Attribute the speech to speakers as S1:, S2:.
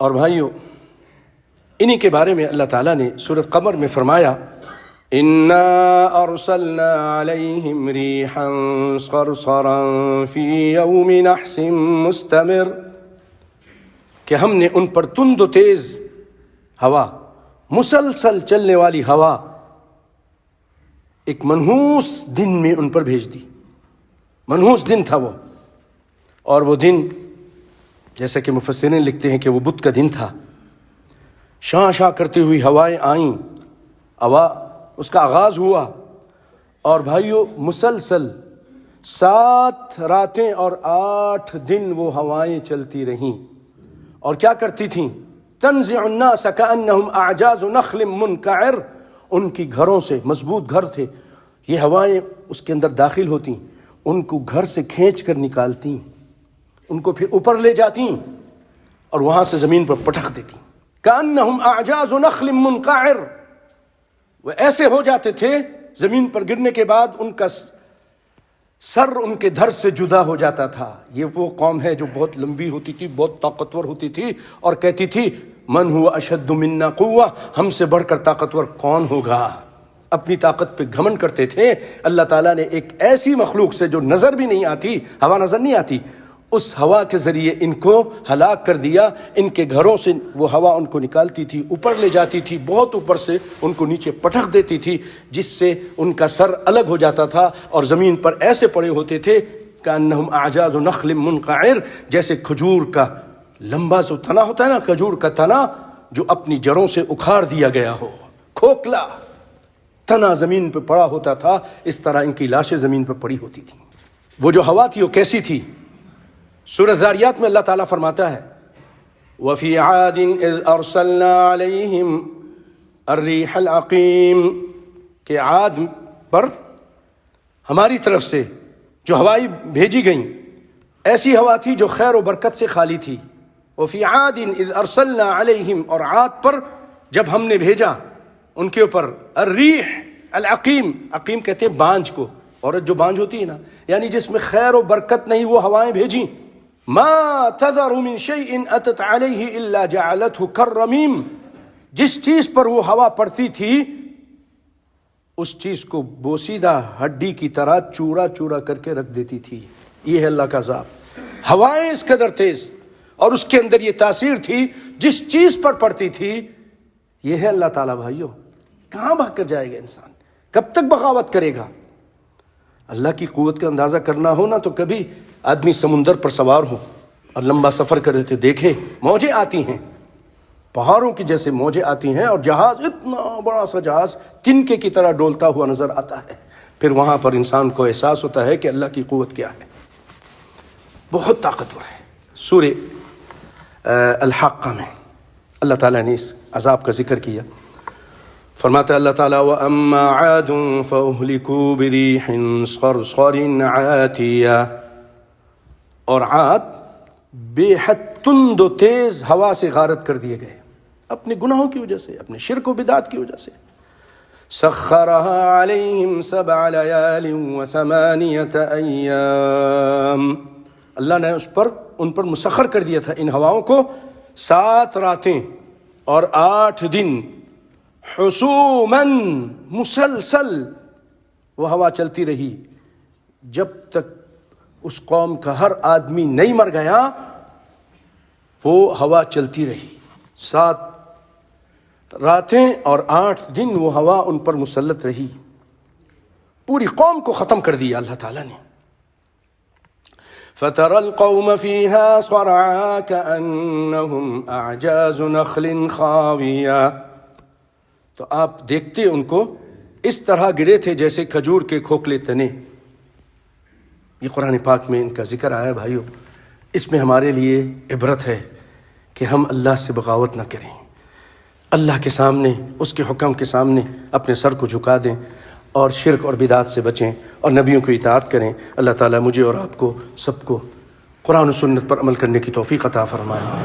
S1: اور بھائیوں، انہی کے بارے میں اللہ تعالیٰ نے سورۃ قمر میں فرمایا اِنَّا أَرْسَلْنَا عَلَيْهِمْ رِيحًا صَرْصَرًا فِي يَوْمِ نَحْسٍ مُسْتَمِرٍ، کہ ہم نے ان پر تند و تیز ہوا، مسلسل چلنے والی ہوا، ایک منحوس دن میں ان پر بھیج دی۔ منحوس دن تھا وہ، اور وہ دن جیسا کہ مفسرین لکھتے ہیں کہ وہ بدھ کا دن تھا۔ شاں شاں کرتی ہوئی ہوائیں آئیں، اس کا آغاز ہوا، اور بھائیوں مسلسل 7 راتیں اور 8 دن وہ ہوائیں چلتی رہیں، اور کیا کرتی تھیں؟ تنزع الناس كأنهم اعجاز نخل منقعر، ان کی گھروں سے، مضبوط گھر تھے، یہ ہوائیں اس کے اندر داخل ہوتی، ان کو گھر سے کھینچ کر نکالتی، ان کو پھر اوپر لے جاتی اور وہاں سے زمین پر پٹخ دیتی۔ كأنهم اعجاز نخل منقعر، وہ ایسے ہو جاتے تھے زمین پر گرنے کے بعد ان کا سر ان کے دھر سے جدا ہو جاتا تھا۔ یہ وہ قوم ہے جو بہت لمبی ہوتی تھی، بہت طاقتور ہوتی تھی، اور کہتی تھی من هو اشد منا قوة، ہم سے بڑھ کر طاقتور کون ہوگا؟ اپنی طاقت پہ گھمنڈ کرتے تھے۔ اللہ تعالیٰ نے ایک ایسی مخلوق سے جو نظر بھی نہیں آتی، ہوا نظر نہیں آتی، اس ہوا کے ذریعے ان کو ہلاک کر دیا۔ ان کے گھروں سے وہ ہوا ان کو نکالتی تھی، اوپر لے جاتی تھی، بہت اوپر سے ان کو نیچے پٹخ دیتی تھی، جس سے ان کا سر الگ ہو جاتا تھا اور زمین پر ایسے پڑے ہوتے تھے کأنہم اعجاز نخل منقعر، جیسے کھجور کا لمبا سا تنا ہوتا ہے نا، کھجور کا تنا جو اپنی جڑوں سے اکھاڑ دیا گیا ہو، کھوکھلا تنا زمین پہ پڑا ہوتا تھا، اس طرح ان کی لاشیں زمین پہ پڑی ہوتی تھیں۔ وہ جو ہوا تھی وہ کیسی تھی؟ سورۃ ذاریات میں اللہ تعالیٰ فرماتا ہے وَفِي عَادٍ إِذْ أَرْسَلْنَا عَلَيْهِمْ الرِّيحَ الْعَقِيمَ، کہ عاد پر ہماری طرف سے جو ہوائیں بھیجی گئیں، ایسی ہوا تھی جو خیر و برکت سے خالی تھی۔ وَفِي عَادٍ إِذْ أَرْسَلْنَا عَلَيْهِمْ، اور عاد پر جب ہم نے بھیجا ان کے اوپر الرِّيحَ الْعَقِيمَ، عقیم کہتے ہیں بانجھ کو، عورت جو بانجھ ہوتی ہے نا، یعنی جس میں خیر و برکت نہیں، وہ ہوائیں بھیجیں۔ ما تذر من شيء اتت عليه الا جعلته كالرميم، جس چیز پر وہ ہوا پڑتی تھی اس چیز کو بوسیدہ ہڈی کی طرح چورا چورا کر کے رکھ دیتی تھی۔ یہ ہے اللہ کا عذاب۔ ہوائیں اس قدر تیز، اور اس کے اندر یہ تاثیر تھی جس چیز پر پڑتی تھی۔ یہ ہے اللہ تعالیٰ۔ بھائیو، کہاں بھاگ کر جائے گا انسان؟ کب تک بغاوت کرے گا؟ اللہ کی قوت کا اندازہ کرنا ہو نا، تو کبھی آدمی سمندر پر سوار ہو اور لمبا سفر کرتے دیکھے، موجیں آتی ہیں، پہاڑوں کی جیسے موجیں آتی ہیں، اور جہاز اتنا بڑا سا جہاز تنکے کی طرح ڈولتا ہوا نظر آتا ہے۔ پھر وہاں پر انسان کو احساس ہوتا ہے کہ اللہ کی قوت کیا ہے، بہت طاقتور ہے۔ سورہ الحاقہ میں اللہ تعالیٰ نے اس عذاب کا ذکر کیا، فرماتا ہے اللہ تعالیٰ وَأَمَّا عَادٌ فَأُهْلِكُوا بِرِيحٍ صَرْصَرٍ عَاتِيَةٍ، اور عاد بے حد تند و تیز ہوا سے غارت کر دیے گئے، اپنے گناہوں کی وجہ سے، اپنے شرک و بدعت کی وجہ سے۔ سَخَّرَهَا عَلَيْهِمْ 7 لَيَالٍ و8 أَيَّامٍ، اللہ نے ان پر مسخر کر دیا تھا ان ہواؤں کو 7 راتیں اور 8 دن، حسوماً، مسلسل وہ ہوا چلتی رہی جب تک اس قوم کا ہر آدمی نہیں مر گیا، وہ ہوا چلتی رہی۔ 7 راتیں اور 8 دن وہ ہوا ان پر مسلط رہی، پوری قوم کو ختم کر دیا اللہ تعالیٰ نے۔ فَتَرَى الْقَوْمَ فِيهَا صَرْعَىٰ كَأَنَّهُمْ أَعْجَازُ نَخْلٍ خَاوِيَةٍ، تو آپ دیکھتے ان کو اس طرح گرے تھے جیسے کھجور کے کھوکھلے تنے۔ یہ قرآن پاک میں ان کا ذکر آیا ہے۔ بھائیو، اس میں ہمارے لیے عبرت ہے کہ ہم اللہ سے بغاوت نہ کریں، اللہ کے سامنے، اس کے حکم کے سامنے اپنے سر کو جھکا دیں، اور شرک اور بدعات سے بچیں، اور نبیوں کی اطاعت کریں۔ اللہ تعالیٰ مجھے اور آپ کو سب کو قرآن و سنت پر عمل کرنے کی توفیق عطا فرمائے۔